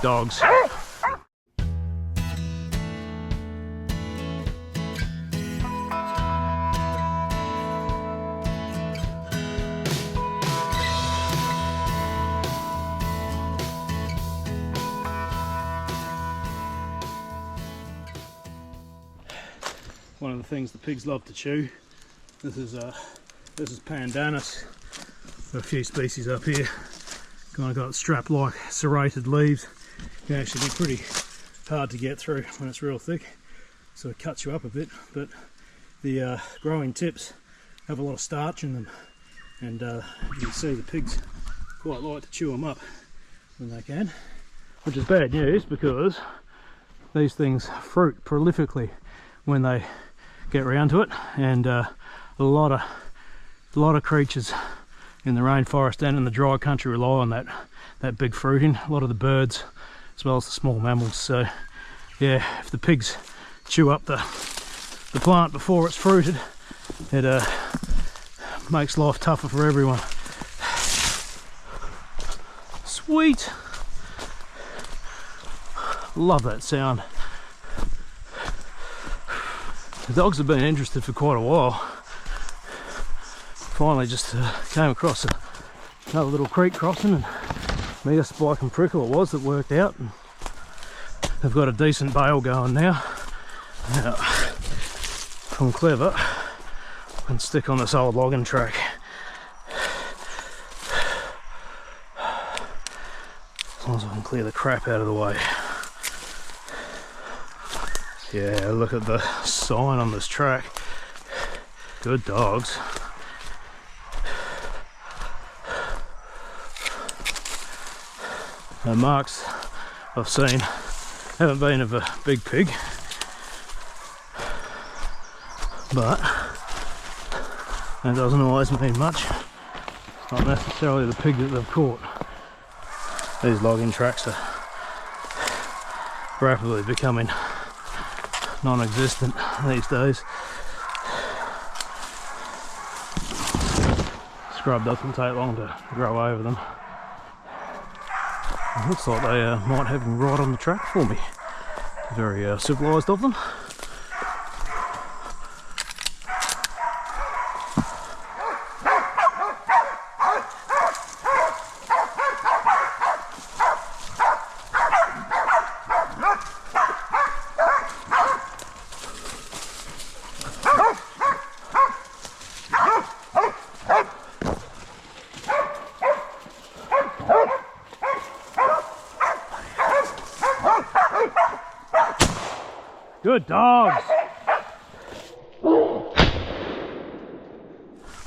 dogs. One of the things the pigs love to chew. This is pandanus. Got a few species up here. Kind of got strap-like serrated leaves. Can actually be pretty hard to get through when it's real thick, so it cuts you up a bit. But the growing tips have a lot of starch in them, and you can see the pigs quite like to chew them up when they can, which is bad news because these things fruit prolifically when they get round to it, and a lot of creatures in the rainforest and in the dry country rely on that big fruiting. A lot of the birds as well as the small mammals. So yeah, if the pigs chew up the plant before it's fruited, it makes life tougher for everyone. Sweet! Love that sound. The dogs have been interested for quite a while. Finally just came across another little creek crossing, and me, a Spike and Prickle it was that worked out, and they've got a decent bail going now. Now, if I'm clever, I can stick on this old logging track. As long as I can clear the crap out of the way. Yeah, look at the sign on this track. Good dogs. The marks I've seen haven't been of a big pig, but that doesn't always mean much. It's not necessarily the pig that they've caught. These logging tracks are rapidly becoming non-existent these days. Scrub doesn't take long to grow over them. It looks like they might have him right on the track for me. Very civilised of them. Good dogs!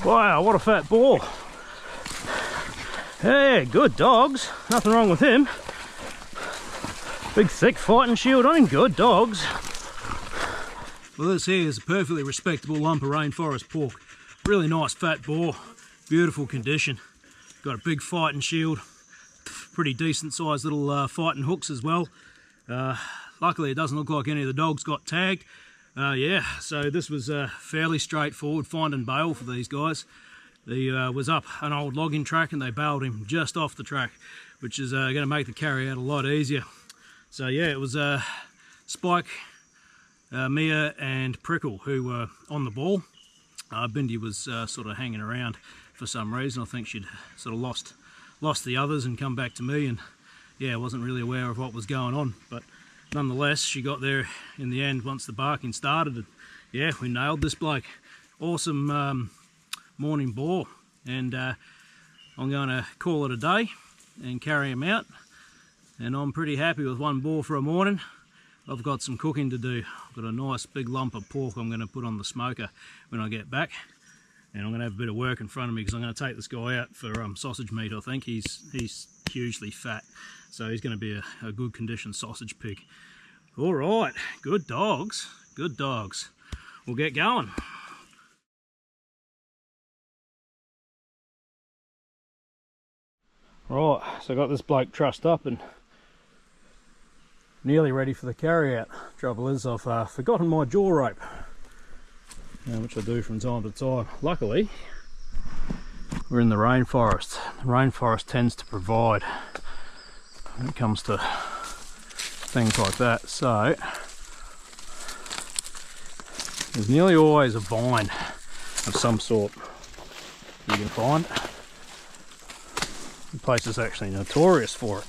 Wow, what a fat boar! Hey, good dogs! Nothing wrong with him. Big thick fighting shield on him, good dogs! Well, this here is a perfectly respectable lump of rainforest pork. Really nice fat boar, beautiful condition. Got a big fighting shield, pretty decent sized little fighting hooks as well. Luckily it doesn't look like any of the dogs got tagged. Yeah, so this was fairly straightforward finding bail for these guys. He was up an old logging track and they bailed him just off the track, which is going to make the carry out a lot easier. So yeah, it was Spike, Mia and Prickle who were on the ball. Bindi was sort of hanging around for some reason. I think she'd sort of lost the others and come back to me, and yeah, wasn't really aware of what was going on. But nonetheless, she got there in the end once the barking started, and yeah, we nailed this bloke. Awesome morning boar, and I'm going to call it a day and carry him out, and I'm pretty happy with one boar for a morning. I've got some cooking to do. I've got a nice big lump of pork I'm going to put on the smoker when I get back, and I'm going to have a bit of work in front of me because I'm going to take this guy out for sausage meat. I think he's hugely fat, so he's going to be a good condition sausage pig. All right, good dogs, good dogs. We'll get going. Right, so I got this bloke trussed up and nearly ready for the carry out. Trouble is, I've forgotten my jaw rope, which I do from time to time. Luckily, we're in the rainforest. The rainforest tends to provide when it comes to things like that. So there's nearly always a vine of some sort you can find. The place is actually notorious for it.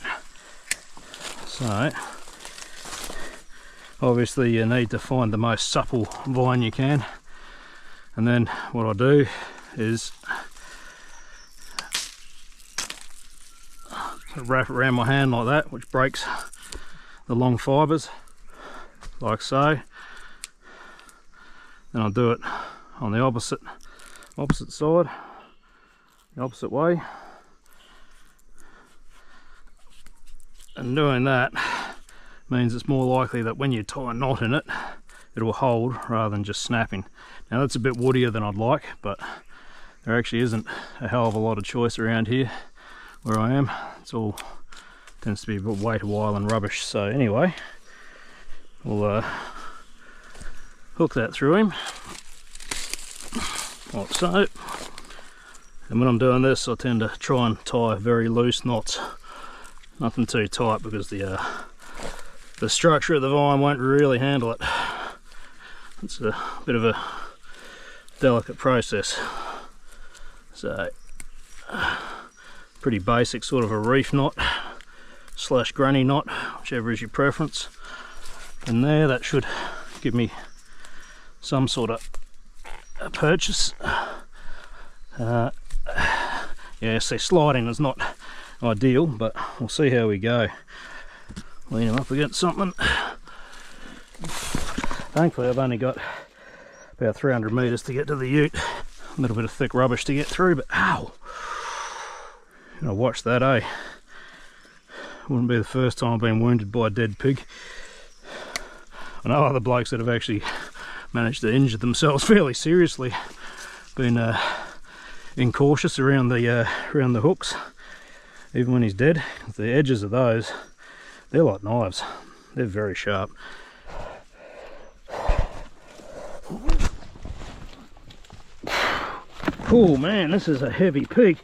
So obviously you need to find the most supple vine you can, and then what I do is wrap it around my hand like that, which breaks the long fibres like so. Then I'll do it on the opposite side, the opposite way, and doing that means it's more likely that when you tie a knot in it, it will hold rather than just snapping. Now that's a bit woodier than I'd like, but there actually isn't a hell of a lot of choice around here where I am. It's all tends to be a bit wait a while and rubbish. So anyway, we'll hook that through him like so. And when I'm doing this, I tend to try and tie very loose knots, nothing too tight, because the structure of the vine won't really handle it. It's a bit of a delicate process. So pretty basic sort of a reef knot slash granny knot, whichever is your preference. And there, that should give me some sort of a purchase. Yeah, see, sliding is not ideal, but we'll see how we go. Lean him up against something. Thankfully I've only got about 300 metres to get to the ute. A little bit of thick rubbish to get through, but ow! You know, watch that, eh? Wouldn't be the first time I've been wounded by a dead pig. I know other blokes that have actually managed to injure themselves fairly seriously, been incautious around the hooks, even when he's dead. The edges of those, they're like knives. They're very sharp. Oh man, this is a heavy pig.